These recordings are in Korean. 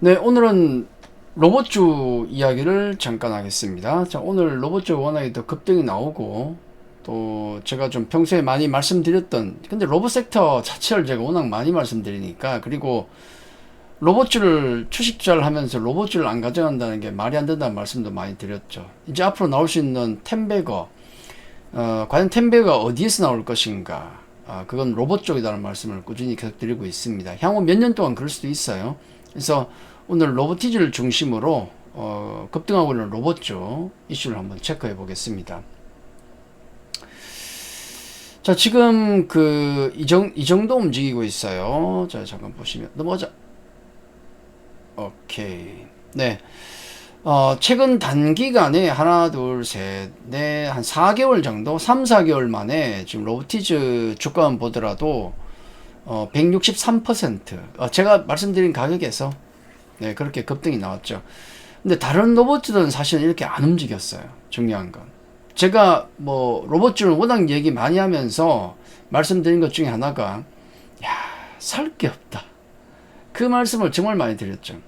네, 오늘은 로봇주 이야기를 잠깐 하겠습니다. 자, 오늘 로봇주 워낙에 또 급등이 나오고, 또 제가 좀 평소에 많이 말씀드렸던, 근데 로봇 섹터 자체를 제가 워낙 많이 말씀드리니까, 그리고 로봇주를 주식 투자를 하면서 로봇주를 안 가져간다는 게 말이 안 된다는 말씀도 많이 드렸죠. 이제 앞으로 나올 수 있는 템베거, 과연 템베거가 어디에서 나올 것인가, 그건 로봇 쪽이라는 말씀을 꾸준히 계속 드리고 있습니다. 향후 몇 년 동안 그럴 수도 있어요. 그래서 오늘 로보티즈를 중심으로 급등하고 있는 로봇주 이슈를 한번 체크해 보겠습니다. 자, 지금 이 정도 움직이고 있어요. 자, 잠깐 보시면 넘어가자. 오케이. 네. 최근 단기간에 하나, 둘, 셋, 넷, 한 4개월 정도, 3, 4개월 만에 지금 로보티즈 주가만 보더라도 163%, 제가 말씀드린 가격에서 네, 그렇게 급등이 나왔죠. 근데 다른 로봇들은 사실은 이렇게 안 움직였어요. 중요한 건. 제가 뭐 로봇주를 워낙 얘기 많이 하면서 말씀드린 것 중에 하나가, 야, 살 게 없다. 그 말씀을 정말 많이 드렸죠.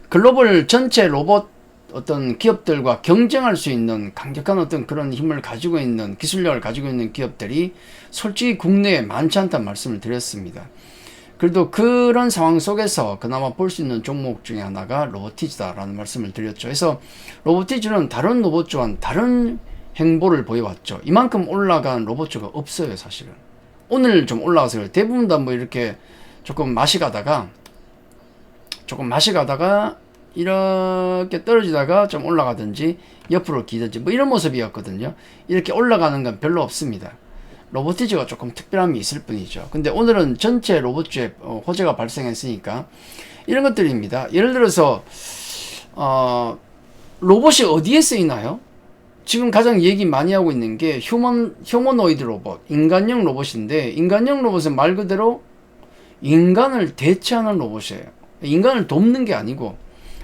글로벌 전체 로봇 어떤 기업들과 경쟁할 수 있는 강력한 어떤 그런 힘을 가지고 있는, 기술력을 가지고 있는 기업들이 솔직히 국내에 많지 않다는 말씀을 드렸습니다. 그래도 그런 상황 속에서 그나마 볼 수 있는 종목 중에 하나가 로보티즈다라는 말씀을 드렸죠. 그래서 로보티즈는 다른 로봇주와는 다른 행보를 보여왔죠. 이만큼 올라간 로봇주가 없어요, 사실은. 오늘 좀 올라가서 대부분 다 뭐 이렇게 조금 맛이 가다가 이렇게 떨어지다가 좀 올라가든지 옆으로 기든지 뭐 이런 모습이었거든요. 이렇게 올라가는 건 별로 없습니다. 로보티즈가 조금 특별함이 있을 뿐이죠. 근데 오늘은 전체 로봇주에 호재가 발생했으니까 이런 것들입니다. 예를 들어서 로봇이 어디에 쓰이나요? 지금 가장 얘기 많이 하고 있는 게 휴머노이드 로봇, 인간형 로봇인데, 인간형 로봇은 말 그대로 인간을 대체하는 로봇이에요. 인간을 돕는 게 아니고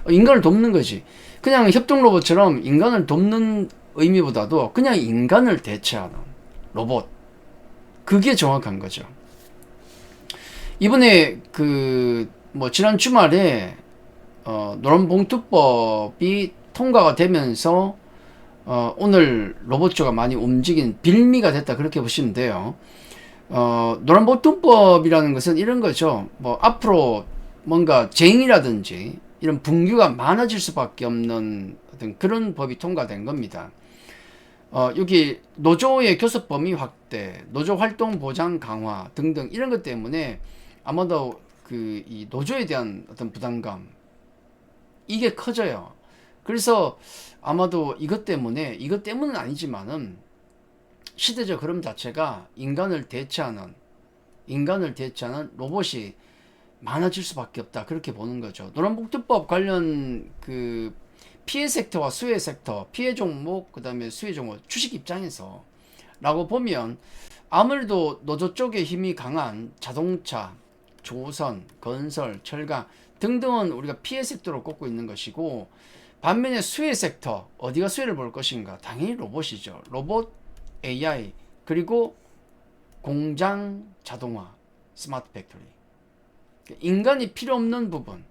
인간을 돕는 거지. 그냥 협동 로봇처럼 인간을 돕는 의미보다도 그냥 인간을 대체하는 로봇. 그게 정확한 거죠. 이번에 지난 주말에 노란봉투법이 통과가 되면서 오늘 로봇주가 많이 움직인 빌미가 됐다, 그렇게 보시면 돼요. 노란봉투법이라는 것은 이런 거죠. 뭐 앞으로 뭔가 쟁이라든지 이런 분규가 많아질 수밖에 없는 어떤 그런 법이 통과된 겁니다. 여기 노조의 교섭 범위 확대, 노조 활동 보장 강화 등등 이런 것 때문에 아마도 이 노조에 대한 어떤 부담감, 이게 커져요. 그래서 아마도 이것 때문은 아니지만은 시대적 흐름 자체가 인간을 대체하는 로봇이 많아질 수밖에 없다, 그렇게 보는 거죠. 노란복두법 관련 피해 섹터와 수혜 섹터, 피해 종목, 그 다음에 수혜 종목, 주식 입장에서 라고 보면 아무래도 노조 쪽에 힘이 강한 자동차, 조선, 건설, 철강 등등은 우리가 피해 섹터로 꼽고 있는 것이고, 반면에 수혜 섹터, 어디가 수혜를 볼 것인가? 당연히 로봇이죠. 로봇, AI, 그리고 공장 자동화, 스마트 팩토리. 인간이 필요 없는 부분,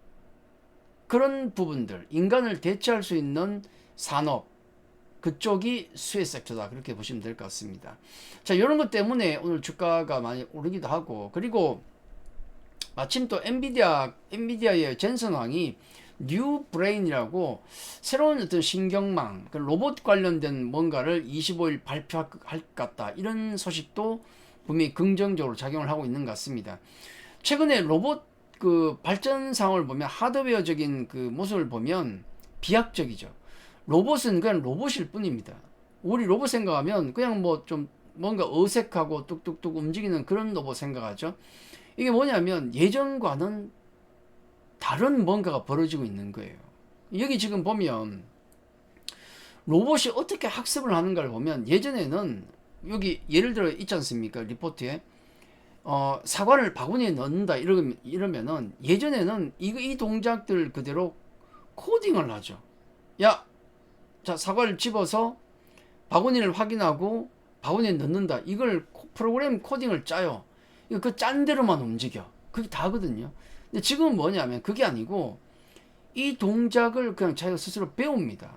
그런 부분들, 인간을 대체할 수 있는 산업, 그쪽이 수혜 섹터다, 그렇게 보시면 될 것 같습니다. 자, 이런 것 때문에 오늘 주가가 많이 오르기도 하고, 그리고 마침 또 엔비디아의 젠슨 왕이 뉴 브레인이라고 새로운 어떤 신경망, 로봇 관련된 뭔가를 25일 발표할 것 같다, 이런 소식도 분명히 긍정적으로 작용을 하고 있는 것 같습니다. 최근에 로봇 발전 상황을 보면, 하드웨어적인 모습을 보면 비약적이죠. 로봇은 그냥 로봇일 뿐입니다. 우리 로봇 생각하면 그냥 뭐 좀 뭔가 어색하고 뚝뚝뚝 움직이는 그런 로봇 생각하죠. 이게 뭐냐면 예전과는 다른 뭔가가 벌어지고 있는 거예요. 여기 지금 보면 로봇이 어떻게 학습을 하는가를 보면, 예전에는 여기 예를 들어 있지 않습니까? 리포트에 사과를 바구니에 넣는다 이러면은 예전에는 이 동작들 그대로 코딩을 하죠. 자, 사과를 집어서 바구니를 확인하고 바구니에 넣는다, 이걸 프로그램 코딩을 짜요. 이거 짠 대로만 움직여. 그게 다거든요. 근데 지금은 뭐냐면 그게 아니고 이 동작을 그냥 자기가 스스로 배웁니다.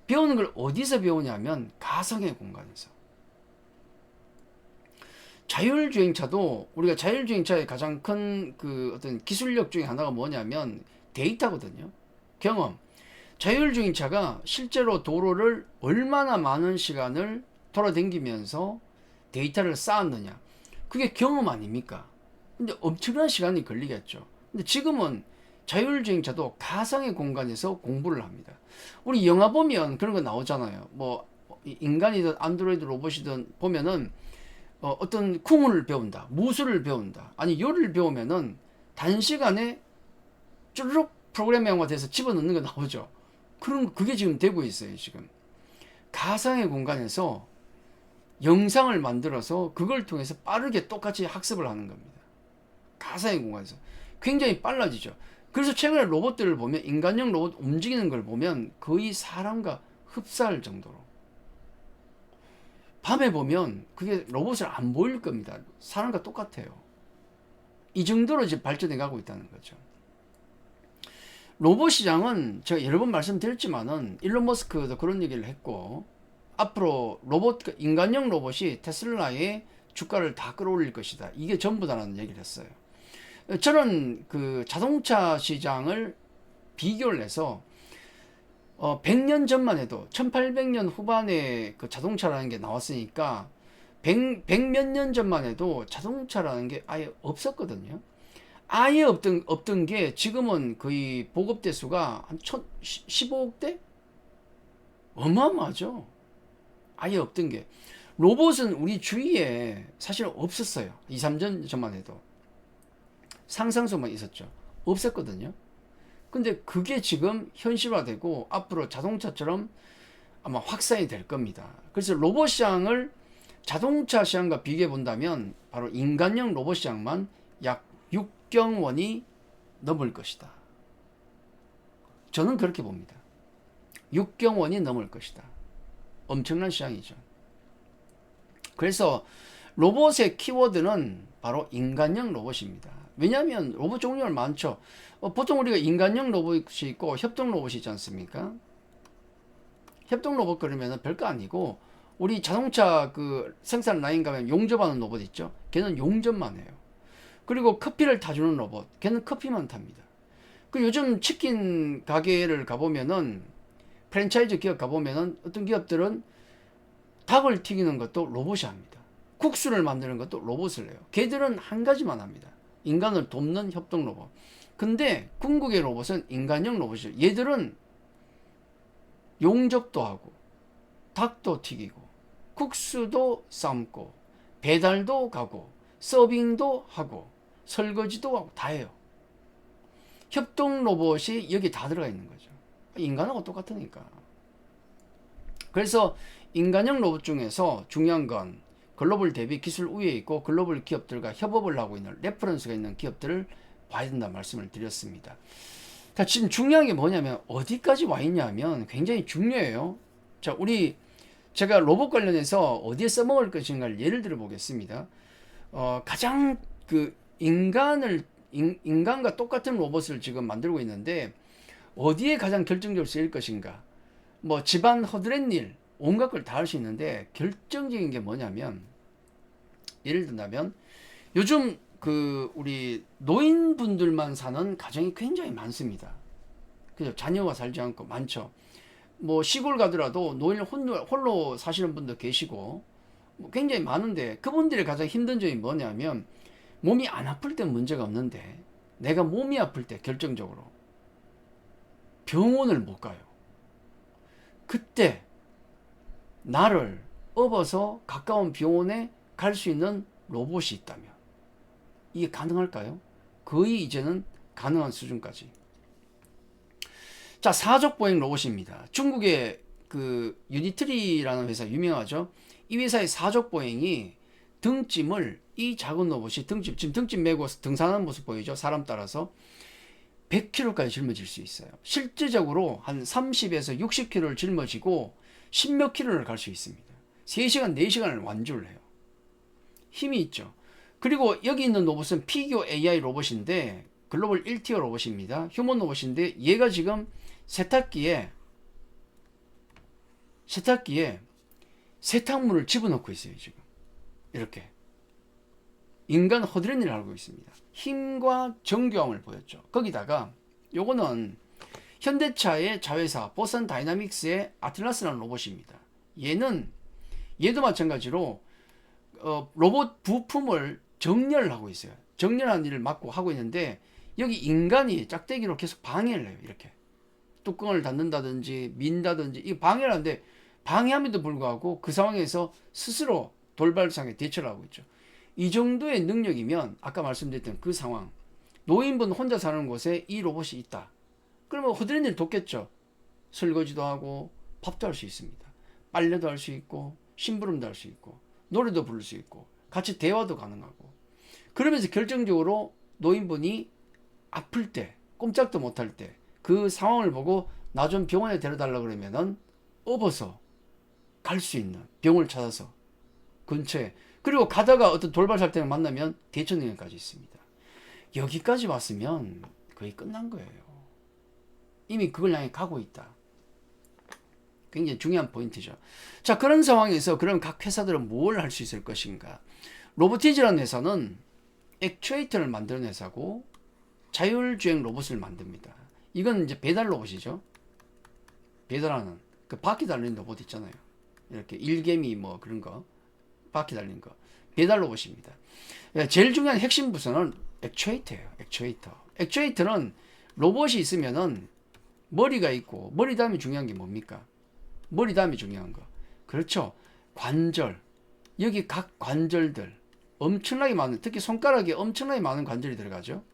배우는 걸 어디서 배우냐면 가상의 공간에서. 자율주행차도 우리가 자율주행차의 가장 큰 그 어떤 기술력 중에 하나가 뭐냐면 데이터거든요. 경험. 자율주행차가 실제로 도로를 얼마나 많은 시간을 돌아다니면서 데이터를 쌓았느냐. 그게 경험 아닙니까? 근데 엄청난 시간이 걸리겠죠. 근데 지금은 자율주행차도 가상의 공간에서 공부를 합니다. 우리 영화 보면 그런 거 나오잖아요. 뭐 인간이든 안드로이드 로봇이든 보면은 어떤 쿵을 배운다, 무술을 배운다, 아니 요리를 배우면은 단시간에 쭈르륵 프로그래밍화 돼서 집어넣는 거 나오죠. 그게 지금 되고 있어요. 지금 가상의 공간에서 영상을 만들어서 그걸 통해서 빠르게 똑같이 학습을 하는 겁니다. 가상의 공간에서 굉장히 빨라지죠. 그래서 최근에 로봇들을 보면, 인간형 로봇 움직이는 걸 보면 거의 사람과 흡사할 정도로, 밤에 보면 그게 로봇을 안 보일 겁니다. 사람과 똑같아요. 이 정도로 이제 발전해 가고 있다는 거죠. 로봇 시장은 제가 여러 번 말씀드렸지만은 일론 머스크도 그런 얘기를 했고, 앞으로 인간형 로봇이 테슬라의 주가를 다 끌어올릴 것이다. 이게 전부다라는 얘기를 했어요. 저는 그 자동차 시장을 비교를 해서 100년 전만 해도 1800년 후반에 그 자동차라는 게 나왔으니까 100 몇 년 전만 해도 자동차라는 게 아예 없었거든요. 아예 없던 게 지금은 거의 보급 대수가 한 15억 대? 어마어마하죠. 아예 없던 게. 로봇은 우리 주위에 사실 없었어요. 2, 3년 전만 해도. 상상소만 있었죠. 없었거든요. 근데 그게 지금 현실화되고 앞으로 자동차처럼 아마 확산이 될 겁니다. 그래서 로봇 시장을 자동차 시장과 비교해 본다면 바로 인간형 로봇 시장만 약 6경 원이 넘을 것이다. 저는 그렇게 봅니다. 6경 원이 넘을 것이다. 엄청난 시장이죠. 그래서 로봇의 키워드는 바로 인간형 로봇입니다. 왜냐하면 로봇 종류가 많죠. 보통 우리가 인간형 로봇이 있고 협동 로봇이 있지 않습니까? 협동 로봇 그러면 별거 아니고, 우리 자동차 그 생산 라인 가면 용접하는 로봇 있죠. 걔는 용접만 해요. 그리고 커피를 타주는 로봇, 걔는 커피만 탑니다. 그 요즘 치킨 가게를 가보면은, 프랜차이즈 기업 가보면은 어떤 기업들은 닭을 튀기는 것도 로봇이 합니다. 국수를 만드는 것도 로봇을 해요. 걔들은 한 가지만 합니다. 인간을 돕는 협동 로봇. 근데 궁극의 로봇은 인간형 로봇이죠. 얘들은 용접도 하고 닭도 튀기고 국수도 삶고 배달도 가고 서빙도 하고 설거지도 하고 다 해요. 협동 로봇이 여기 다 들어가 있는 거죠. 인간하고 똑같으니까. 그래서 인간형 로봇 중에서 중요한 건 글로벌 대비 기술 우위에 있고 글로벌 기업들과 협업을 하고 있는 레퍼런스가 있는 기업들을 봐야 된다는 말씀을 드렸습니다. 자, 지금 중요한 게 뭐냐면 어디까지 와 있냐면 굉장히 중요해요. 자, 제가 로봇 관련해서 어디에 써먹을 것인가를 예를 들어 보겠습니다. 가장 그 인간과 똑같은 로봇을 지금 만들고 있는데 어디에 가장 결정적으로 쓰일 것인가? 뭐 집안 허드렛 일, 온갖 걸 다 할 수 있는데 결정적인 게 뭐냐면, 예를 든다면 요즘 그 우리 노인분들만 사는 가정이 굉장히 많습니다. 그죠? 자녀와 살지 않고 많죠. 뭐 시골 가더라도 노인 홀로 사시는 분도 계시고 뭐 굉장히 많은데, 그분들의 가장 힘든 점이 뭐냐면 몸이 안 아플 땐 문제가 없는데 내가 몸이 아플 때 결정적으로 병원을 못 가요. 그때 나를 업어서 가까운 병원에 갈 수 있는 로봇이 있다면 이게 가능할까요? 거의 이제는 가능한 수준까지. 자, 사족보행 로봇입니다. 중국의 그 유니트리라는 회사 유명하죠. 이 회사의 사족보행이 이 작은 로봇이 지금 등짐 메고 등산하는 모습 보이죠? 사람 따라서 100kg까지 짊어질 수 있어요. 실질적으로 한 30에서 60kg를 짊어지고 10몇 킬로를 갈 수 있습니다. 3시간, 4시간을 완주를 해요. 힘이 있죠. 그리고 여기 있는 로봇은 피규어 AI 로봇인데 글로벌 1티어 로봇입니다. 휴먼 로봇인데 얘가 지금 세탁기에 세탁물을 집어넣고 있어요. 지금 이렇게 인간 허드렛 일을 하고 있습니다. 힘과 정교함을 보였죠. 거기다가 요거는 현대차의 자회사 보선 다이나믹스의 아틀라스라는 로봇입니다. 얘도 마찬가지로 로봇 부품을 정렬하고 있어요. 정렬하는 일을 맡고 하고 있는데 여기 인간이 짝대기로 계속 방해를 해요. 이렇게 뚜껑을 닫는다든지 민다든지 이 방해를 하는데 방해함에도 불구하고 그 상황에서 스스로 돌발상에 대처를 하고 있죠. 이 정도의 능력이면 아까 말씀드렸던 그 상황, 노인분 혼자 사는 곳에 이 로봇이 있다. 그러면 허드렛 일 돕겠죠. 설거지도 하고 밥도 할 수 있습니다. 빨래도 할 수 있고 심부름도 할 수 있고 노래도 부를 수 있고 같이 대화도 가능하고 그러면서 결정적으로 노인분이 아플 때 꼼짝도 못할 때 그 상황을 보고 나 좀 병원에 데려달라 그러면은 업어서 갈 수 있는 병을 찾아서 근처에 그리고 가다가 어떤 돌발 사태를 만나면 대처 능력까지 있습니다. 여기까지 왔으면 거의 끝난 거예요. 이미 그걸 향해 가고 있다. 굉장히 중요한 포인트죠. 자, 그런 상황에서 그럼 각 회사들은 뭘 할 수 있을 것인가? 로보티즈라는 회사는 액추에이터를 만드는 회사고 자율주행 로봇을 만듭니다. 이건 이제 배달 로봇이죠. 배달하는 그 바퀴 달린 로봇 있잖아요. 이렇게 일개미 뭐 그런 거 바퀴 달린 거 배달 로봇입니다. 제일 중요한 핵심 부서는 액추에이터예요. 액추에이터는 로봇이 있으면은 머리가 있고 머리 다음에 중요한 게 뭡니까? 머리 다음에 중요한 거. 그렇죠. 관절. 여기 각 관절들 엄청나게 많은 특히 손가락에 엄청나게 많은 관절이 들어가죠.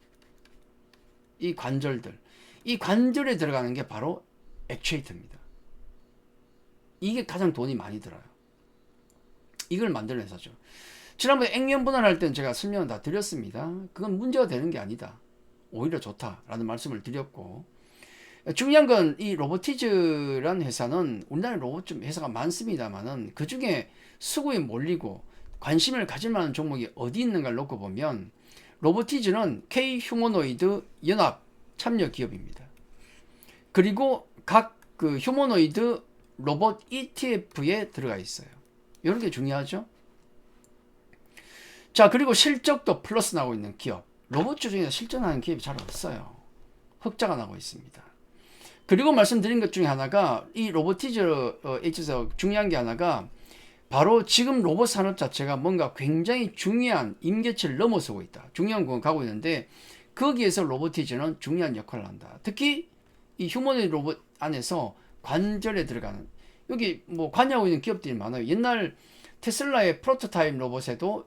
이 관절에 들어가는 게 바로 액추에이터입니다. 이게 가장 돈이 많이 들어요. 이걸 만드는 회사죠. 지난번에 액면 분할할 때는 제가 설명을 다 드렸습니다. 그건 문제가 되는 게 아니다. 오히려 좋다라는 말씀을 드렸고 중요한 건 이 로보티즈라는 회사는 우리나라에 로봇 좀 회사가 많습니다만은 그 중에 수구에 몰리고 관심을 가질 만한 종목이 어디 있는가를 놓고 보면 로보티즈는 K 휴머노이드 연합 참여 기업입니다. 그리고 각 그 휴머노이드 로봇 ETF에 들어가 있어요. 이런 게 중요하죠. 자, 그리고 실적도 플러스 나고 있는 기업. 로봇주 중에서 실적나는 기업이 잘 없어요. 흑자가 나고 있습니다. 그리고 말씀드린 것 중에 하나가 이 로보티즈에 있어서 중요한 게 하나가 바로 지금 로봇 산업 자체가 뭔가 굉장히 중요한 임계치를 넘어서고 있다. 중요한 구간 가고 있는데 거기에서 로보티즈는 중요한 역할을 한다. 특히 이 휴머노이드 로봇 안에서 관절에 들어가는 여기 뭐 관여하고 있는 기업들이 많아요. 옛날 테슬라의 프로토타입 로봇에도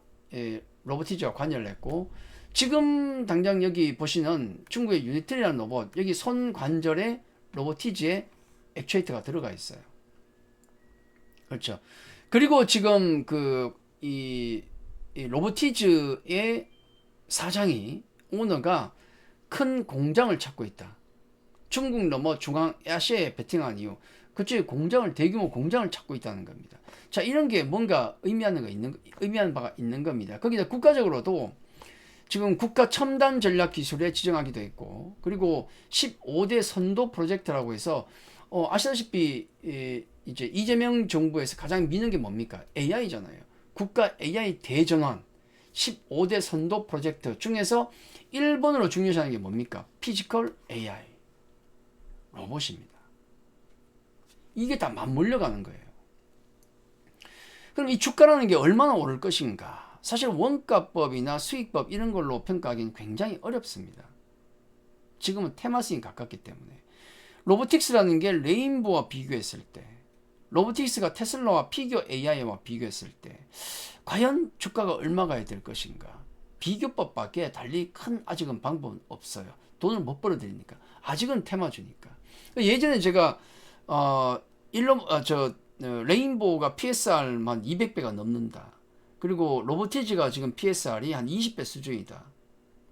로보티즈가 관여를 했고 지금 당장 여기 보시는 중국의 유니트리라는 로봇 여기 손 관절에 로보티즈에 액추에이터가 들어가 있어요. 그렇죠. 그리고 지금 이 로보티즈의 사장이 오너가 큰 공장을 찾고 있다. 중국 넘어 중앙아시아에 베팅한 이유 그쪽에 대규모 공장을 찾고 있다는 겁니다. 자, 이런 게 뭔가 의미하는 바가 있는 겁니다. 거기다 국가적으로도 지금 국가 첨단 전략 기술에 지정하기도 했고 그리고 15대 선도 프로젝트라고 해서 아시다시피 이제 이재명 정부에서 가장 미는 게 뭡니까? AI잖아요. 국가 AI 대전환 15대 선도 프로젝트 중에서 1번으로 중요시하는 게 뭡니까? 피지컬 AI 로봇입니다. 이게 다 맞물려 가는 거예요. 그럼 이 주가라는 게 얼마나 오를 것인가? 사실 원가법이나 수익법 이런 걸로 평가하기는 굉장히 어렵습니다. 지금은 테마스에 가깝기 때문에. 로보틱스라는 게 레인보와 비교했을 때 로보틱스가 테슬라와 피겨 AI와 비교했을 때 과연 주가가 얼마 가야 될 것인가? 비교법밖에 달리 큰 아직은 방법은 없어요. 돈을 못 벌어들이니까. 아직은 테마주니까. 예전에 제가 레인보우가 PSR만 200배가 넘는다. 그리고 로보티즈가 지금 PSR이 한 20배 수준이다.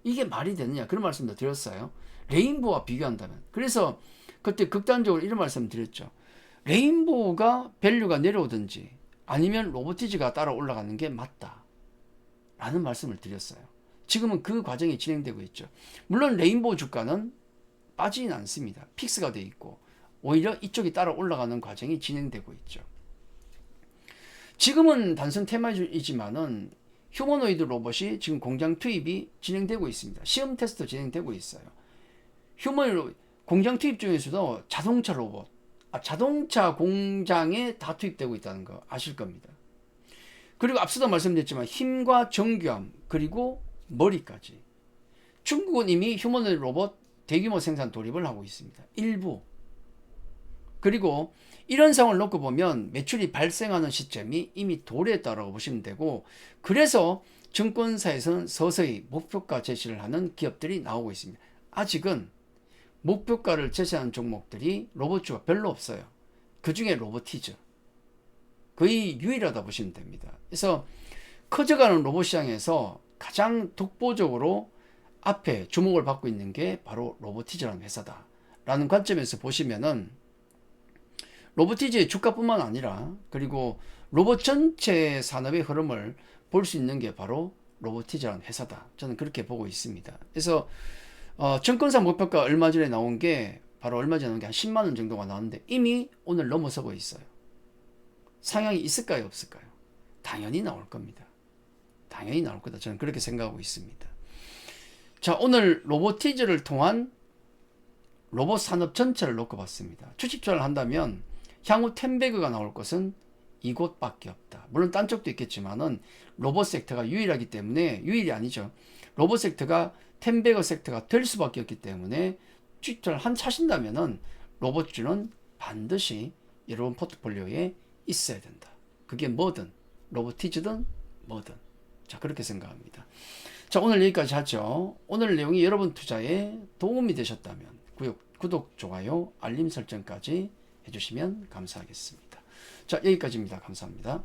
이게 말이 되느냐? 그런 말씀도 드렸어요. 레인보우와 비교한다면. 그래서 그때 극단적으로 이런 말씀 드렸죠. 레인보우가 밸류가 내려오든지 아니면 로보티즈가 따라 올라가는 게 맞다. 라는 말씀을 드렸어요. 지금은 그 과정이 진행되고 있죠. 물론 레인보우 주가는 빠지진 않습니다. 픽스가 돼 있고 오히려 이쪽이 따라 올라가는 과정이 진행되고 있죠. 지금은 단순 테마이지만은 휴머노이드 로봇이 지금 공장 투입이 진행되고 있습니다. 시험 테스트 진행되고 있어요. 휴머노이드 공장 투입 중에서도 자동차 로봇, 자동차 공장에 다 투입되고 있다는 거 아실 겁니다. 그리고 앞서도 말씀드렸지만 힘과 정교함 그리고 머리까지 중국은 이미 휴머노이드 로봇 대규모 생산 돌입을 하고 있습니다. 일부. 그리고 이런 상황을 놓고 보면 매출이 발생하는 시점이 이미 도래했다고 보시면 되고, 그래서 증권사에서는 서서히 목표가 제시를 하는 기업들이 나오고 있습니다. 아직은 목표가를 제시하는 종목들이 로봇주가 별로 없어요. 그 중에 로보티즈 거의 유일하다 보시면 됩니다. 그래서 커져가는 로봇 시장에서 가장 독보적으로 앞에 주목을 받고 있는 게 바로 로보티즈라는 회사다 라는 관점에서 보시면은 로보티즈의 주가뿐만 아니라 그리고 로봇 전체 산업의 흐름을 볼 수 있는 게 바로 로보티즈라는 회사다. 저는 그렇게 보고 있습니다. 그래서 증권사 목표가 얼마 전에 나온 게 바로 얼마 전에 나온 게 한 10만 원 정도가 나왔는데 이미 오늘 넘어서고 있어요. 상향이 있을까요, 없을까요? 당연히 나올 겁니다. 당연히 나올 거다. 저는 그렇게 생각하고 있습니다. 자, 오늘 로보티즈를 통한 로봇 산업 전체를 놓고 봤습니다. 주식 투자를 한다면 향후 10배그가 나올 것은 이곳밖에 없다. 물론 딴 쪽도 있겠지만은 로봇 섹터가 유일하기 때문에, 유일이 아니죠. 로봇 섹터가 10배그 섹터가 될 수밖에 없기 때문에 주식 투자를 하신다면은 로봇주는 반드시 여러분 포트폴리오에 있어야 된다. 그게 뭐든 로보티즈든 뭐든. 자, 그렇게 생각합니다. 자, 오늘 여기까지 하죠. 오늘 내용이 여러분 투자에 도움이 되셨다면 구독, 좋아요, 알림 설정까지 해주시면 감사하겠습니다. 자, 여기까지입니다. 감사합니다.